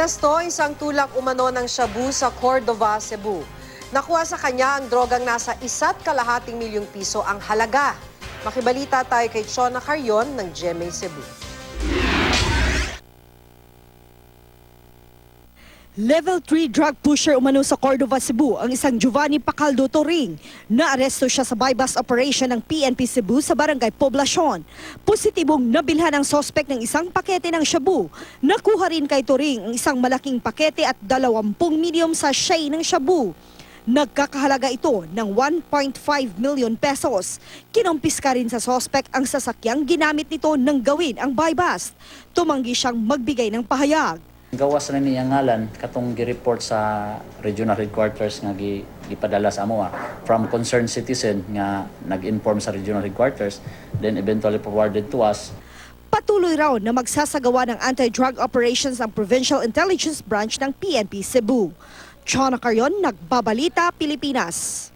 Inaresto isang tulak umano ng shabu sa Cordova, Cebu. Nakuha sa kanya ang drogang nasa 1.2 milyong piso ang halaga. Makibalita tayo kay Chona Carrion ng GMA Cebu. Level 3 drug pusher umano sa Cordova, Cebu ang isang Giovanni Pacaldo Toring. Naaresto siya sa buy-bust operation ng PNP Cebu sa Barangay Poblacion. Positibong nabilhan ang sospek ng isang pakete ng shabu. Nakuha rin kay Toring ang isang malaking pakete at 20 medium sachet ng shabu. Nagkakahalaga ito ng 1.5 million pesos. Kinumpiska rin sa sospek ang sasakyang ginamit nito nang gawin ang buy-bust. Tumanggi siyang magbigay ng pahayag. Gawas na niya ngalan katong gi-report sa regional headquarters nga gipadala sa amoa from concerned citizen nga nag-inform sa regional headquarters, then eventually forwarded to us. Patuloy raw na magsasagawa ng anti-drug operations ang Provincial Intelligence Branch ng PNP Cebu. Chona Carrion, Nagbabalita, Pilipinas.